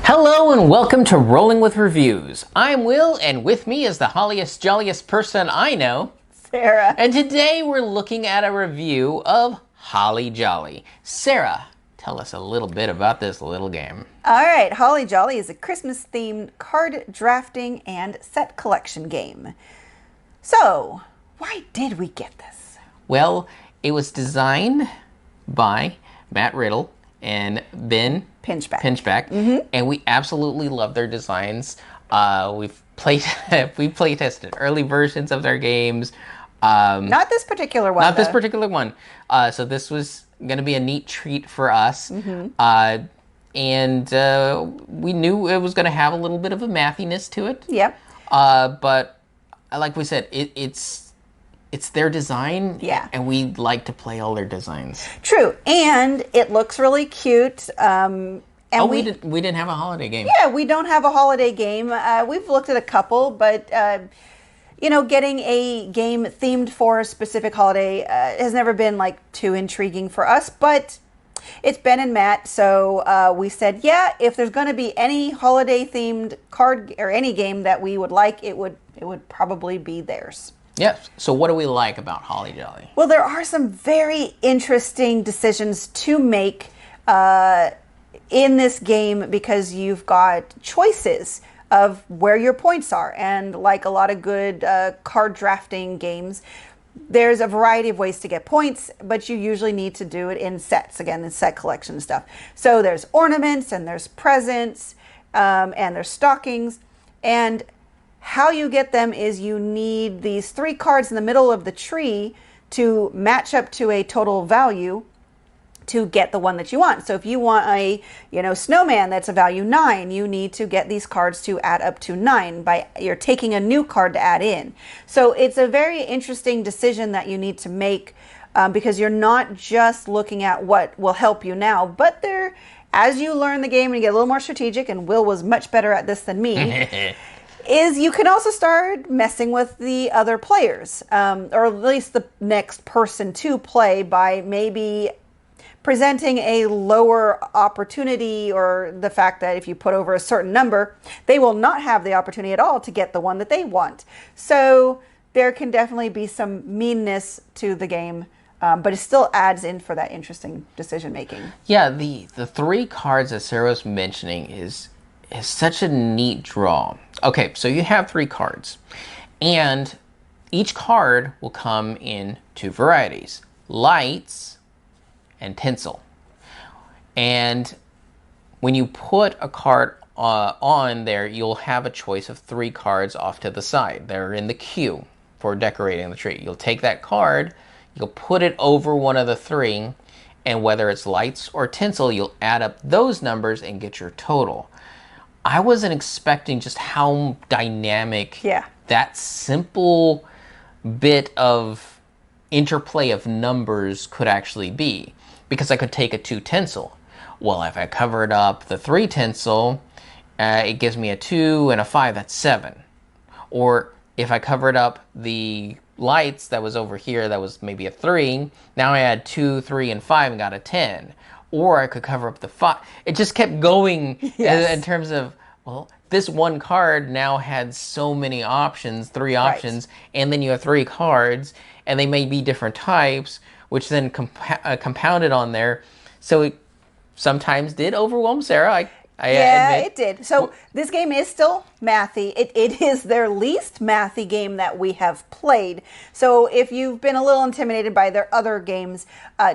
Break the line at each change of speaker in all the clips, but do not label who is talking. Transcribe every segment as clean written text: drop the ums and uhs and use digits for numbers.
Hello and welcome to Rolling with Reviews. I'm Will, and with me is the holliest, jolliest person I know,
Sarah.
And today we're looking at a review of Holly Jolly. Sarah, tell us a little bit about this little game.
All right, Holly Jolly is a Christmas-themed card drafting and set collection game. So, why did we get this?
Well, it was designed by Matt Riddle and Ben Pinchback, and we absolutely love their designs. We've play tested early versions of their games.
Not this particular one.
Not this particular one. So this was going to be a neat treat for us. And we knew it was going to have a little bit of a mathiness to it.
Yep.
But like we said, it's their design.
Yeah.
And we like to play all their designs.
True. And it looks really cute. And
we didn't have a holiday game.
Yeah, we don't have a holiday game. We've looked at a couple, but getting a game themed for a specific holiday has never been like too intriguing for us. But it's Ben and Matt, so we said, yeah, if there's going to be any holiday themed card or any game that we would like, it would probably be theirs.
Yes. So what do we like about Holly Jolly?
Well, there are some very interesting decisions to make in this game because you've got choices of where your points are. And like a lot of good card drafting games, there's a variety of ways to get points, but you usually need to do it in sets, again, in set collection stuff. So there's ornaments and there's presents and there's stockings. And how you get them is you need these 3 cards in the middle of the tree to match up to a total value to get the one that you want. So if you want a, snowman that's a value 9, you need to get these cards to add up to 9 by you're taking a new card to add in. So it's a very interesting decision that you need to make because you're not just looking at what will help you now, but as you learn the game and you get a little more strategic, and Will was much better at this than me, is you can also start messing with the other players, or at least the next person to play by maybe presenting a lower opportunity, or the fact that if you put over a certain number, they will not have the opportunity at all to get the one that they want. So there can definitely be some meanness to the game, but it still adds in for that interesting decision making.
Yeah, the 3 cards that Sarah was mentioning is such a neat draw. Okay, so you have 3 cards, and each card will come in 2 varieties: lights and tinsel. And when you put a card on there, you'll have a choice of 3 cards off to the side. They're in the queue for decorating the tree. You'll take that card, you'll put it over one of the 3, and whether it's lights or tinsel, you'll add up those numbers and get your total. I wasn't expecting just how dynamic that simple bit of interplay of numbers could actually be. Because I could take a 2 tinsel. Well, if I covered up the 3 tinsel, it gives me a 2 and a 5, that's 7. Or if I covered up the lights that was over here, that was maybe a 3, now I add 2, 3, and 5 and got a 10. Or I could cover up the 5. It just kept going in terms of, well, this one card now had so many options, 3 options, and then you have 3 cards, and they may be different types, which then compounded on there. So it sometimes did overwhelm Sarah. I admit.
It did. So this game is still mathy. It is their least mathy game that we have played. So if you've been a little intimidated by their other games,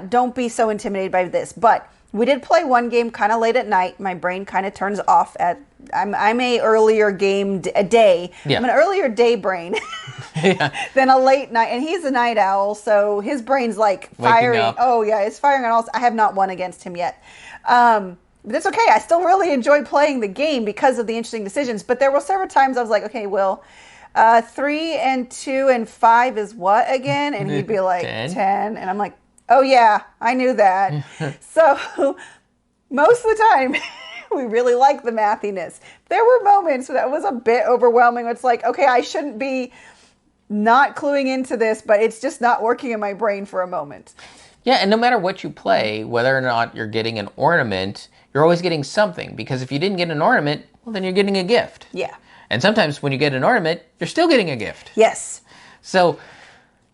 don't be so intimidated by this. But we did play one game kind of late at night. My brain kind of turns off at. I'm a earlier game a day. Yeah. I'm an earlier day brain than a late night. And he's a night owl, so his brain's like firing. Oh yeah, it's firing on all. I have not won against him yet. But that's okay. I still really enjoyed playing the game because of the interesting decisions. But there were several times I was like, okay, Will, 3 and 2 and 5 is what again? And he'd be like 10. And I'm like, oh yeah, I knew that. So most of the time, we really like the mathiness. There were moments that was a bit overwhelming. It's like, okay, I shouldn't be not cluing into this, but it's just not working in my brain for a moment.
Yeah, and no matter what you play, whether or not you're getting an ornament, you're always getting something, because if you didn't get an ornament, well, then you're getting a gift.
Yeah.
And sometimes when you get an ornament, you're still getting a gift.
Yes.
So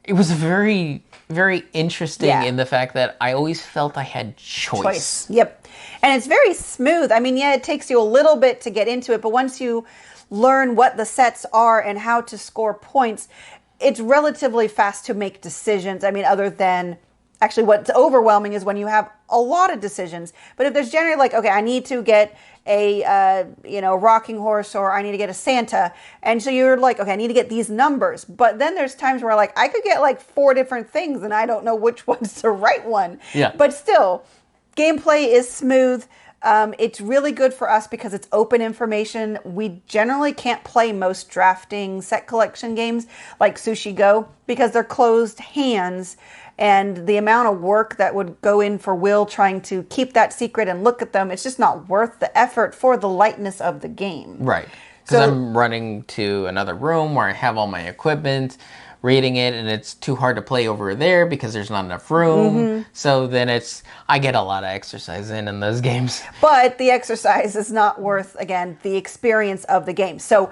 it was very, very interesting
Yeah.
in the fact that I always felt I had choice.
Yep. And it's very smooth. I mean, yeah, it takes you a little bit to get into it, but once you learn what the sets are and how to score points, it's relatively fast to make decisions. I mean, other than actually what's overwhelming is when you have a lot of decisions. But if there's generally like, okay, I need to get a rocking horse, or I need to get a Santa, and so you're like, okay, I need to get these numbers. But then there's times where like I could get like 4 different things and I don't know which one's the right one.
Yeah.
But still, gameplay is smooth. It's really good for us because it's open information. We generally can't play most drafting set collection games like Sushi Go because they're closed hands, and the amount of work that would go in for Will trying to keep that secret and look at them, it's just not worth the effort for the lightness of the game.
Right. Because
So-
I'm running to another room where I have all my equipment, reading it, and it's too hard to play over there because there's not enough room. So then I get a lot of exercise in those games.
But the exercise is not worth, again, the experience of the game. So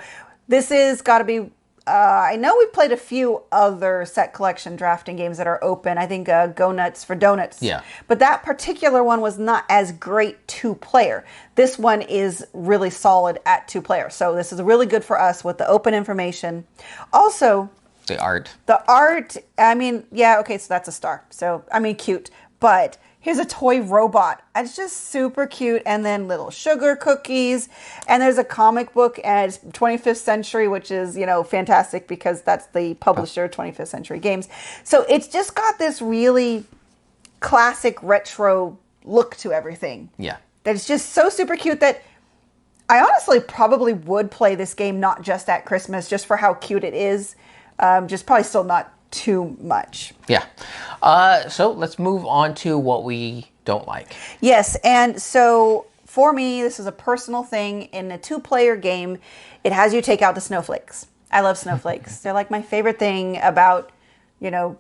this is got to be, I know we've played a few other set collection drafting games that are open. I think Go Nuts for Donuts.
Yeah.
But that particular one was not as great 2-player. This one is really solid at 2-player. So this is really good for us with the open information. Also,
The art.
the art, I mean, yeah, okay, so that's a star. So, I mean, cute. But here's a toy robot. It's just super cute. And then little sugar cookies. And there's a comic book, and it's 25th Century, which is, fantastic because that's the publisher, 25th Century Games. So it's just got this really classic retro look to everything.
Yeah.
That's just so super cute that I honestly probably would play this game not just at Christmas, just for how cute it is. Just probably still not too much.
Yeah. So let's move on to what we don't like.
Yes, and so for me, this is a personal thing. In a 2-player game, it has you take out the snowflakes. I love snowflakes. They're like my favorite thing about,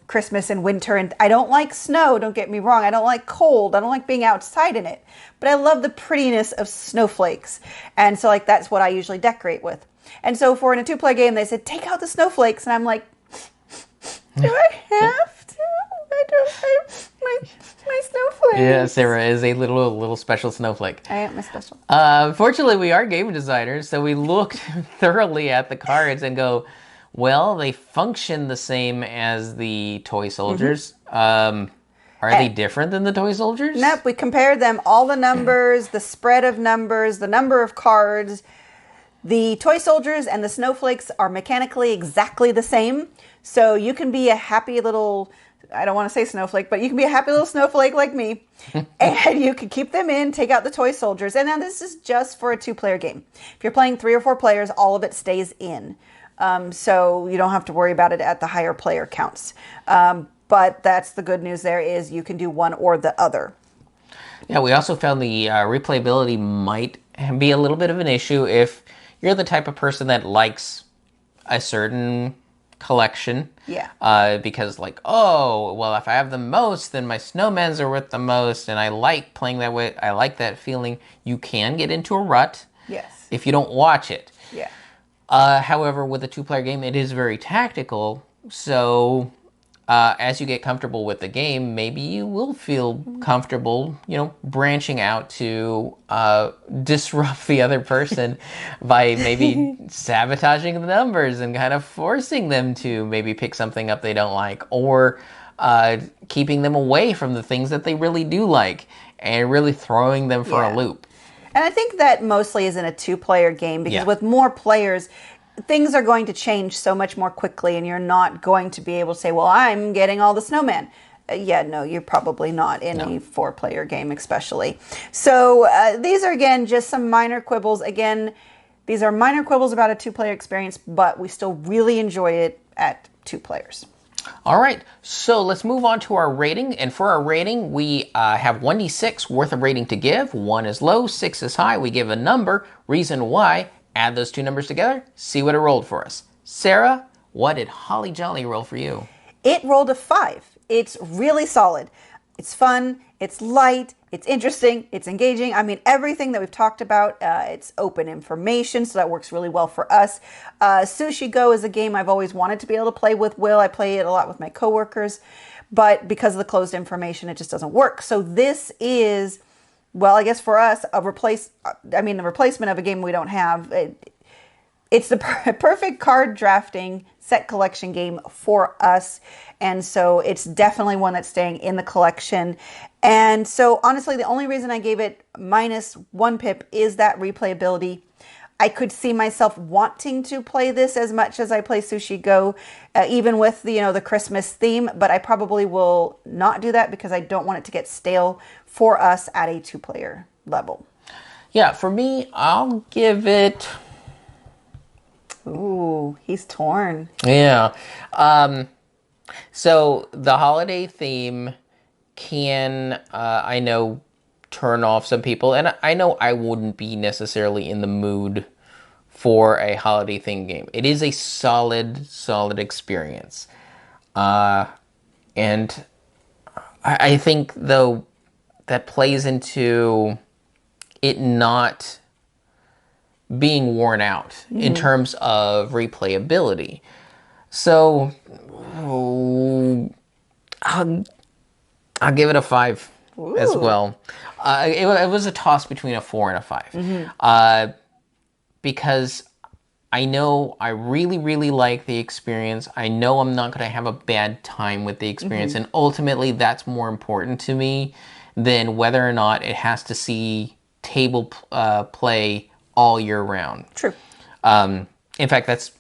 Christmas and winter. And I don't like snow, don't get me wrong. I don't like cold. I don't like being outside in it. But I love the prettiness of snowflakes. And so that's what I usually decorate with. And so in a 2-player game, they said, take out the snowflakes. And I'm like, do I have to? I don't have my snowflakes.
Yeah, Sarah is a little special snowflake.
I am a special.
Fortunately, we are game designers, so we looked thoroughly at the cards and go, well, they function the same as the toy soldiers. Are they different than the toy soldiers?
Nope, we compared them, all the numbers, the spread of numbers, the number of cards. The toy soldiers and the snowflakes are mechanically exactly the same. So you can be a happy little, I don't want to say snowflake, but you can be a happy little snowflake like me. And you can keep them in, take out the toy soldiers. And now this is just for a 2-player game. If you're playing 3 or 4 players, all of it stays in. So you don't have to worry about it at the higher player counts. But that's the good news there is you can do one or the other.
Yeah, we also found the replayability might be a little bit of an issue if you're the type of person that likes a certain collection.
Yeah.
Because well, if I have the most, then my snowmans are worth the most, and I like playing that way. I like that feeling. You can get into a rut.
Yes.
If you don't watch it.
Yeah.
However, with a 2-player game, it is very tactical. So as you get comfortable with the game, maybe you will feel comfortable, branching out to disrupt the other person by maybe sabotaging the numbers and kind of forcing them to maybe pick something up they don't like, or keeping them away from the things that they really do like and really throwing them for a loop.
And I think that mostly is in a 2-player game because with more players, things are going to change so much more quickly, and you're not going to be able to say, well, I'm getting all the snowmen. No, you're probably not in a 4-player game especially. So these are, again, just some minor quibbles. Again, these are minor quibbles about a 2-player experience, but we still really enjoy it at 2 players.
All right, so let's move on to our rating. And for our rating, we have 1d6 worth of rating to give. 1 is low, 6 is high. We give a number, reason why, add those 2 numbers together, see what it rolled for us. Sarah, what did Holly Jolly roll for you?
It rolled a 5. It's really solid. It's fun, it's light, it's interesting, it's engaging. I mean, everything that we've talked about, it's open information, so that works really well for us. Sushi Go is a game I've always wanted to be able to play with Will. I play it a lot with my coworkers, but because of the closed information, it just doesn't work. So this is, well, I guess for us, the replacement of a game we don't have. It's the perfect card drafting set collection game for us. And so it's definitely one that's staying in the collection. And so honestly, the only reason I gave it -1 pip is that replayability. I could see myself wanting to play this as much as I play Sushi Go, even with the Christmas theme, but I probably will not do that because I don't want it to get stale for us at a 2-player level.
Yeah, for me, I'll give it...
Ooh, he's torn.
Yeah. So the holiday theme can, I know, turn off some people. And I know I wouldn't be necessarily in the mood for a holiday theme game. It is a solid experience. And I think, though, that plays into it not being worn out in terms of replayability. So I'll give it a 5 as well. It was a toss between a 4 and a 5. Because I know I really like the experience. I know I'm not going to have a bad time with the experience. And ultimately, that's more important to me than whether or not it has to see table play all year round.
True.
In fact, that's,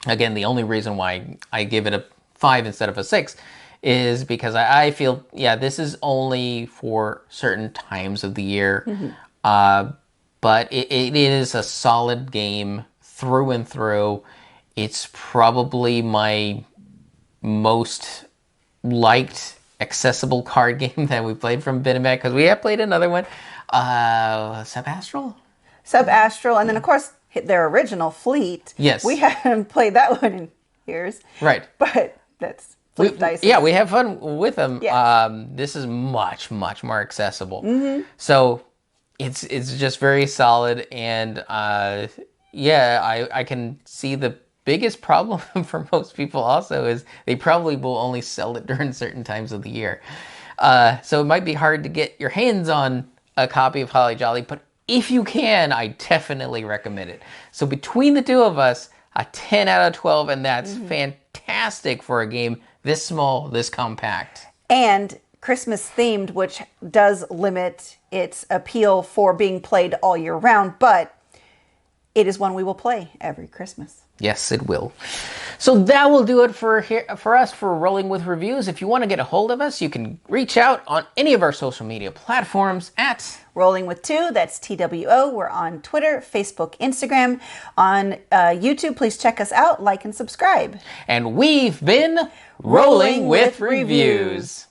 again, the only reason why I give it a 5 instead of a 6 is because I feel, this is only for certain times of the year. But it is a solid game through and through. It's probably my most liked accessible card game that we played from Binamet, because we have played another one, Subastral?
Subastral, and then of course their original Fleet.
Yes.
We haven't played that one in years.
Right.
But that's Fleet Dice.
Yeah, we have fun with them.
Yes.
This is much more accessible. So it's just very solid, and I can see the biggest problem for most people also is they probably will only sell it during certain times of the year. So it might be hard to get your hands on a copy of Holly Jolly, but if you can, I definitely recommend it. So between the two of us, a 10 out of 12, and that's fantastic for a game this small, this compact.
And Christmas themed, which does limit its appeal for being played all year round, but it is one we will play every Christmas.
Yes, it will. So that will do it for us for Rolling With Reviews. If you want to get a hold of us, you can reach out on any of our social media platforms at
Rolling With Two, that's TWO. We're on Twitter, Facebook, Instagram. On YouTube, please check us out, like and subscribe.
And we've been Rolling With Reviews.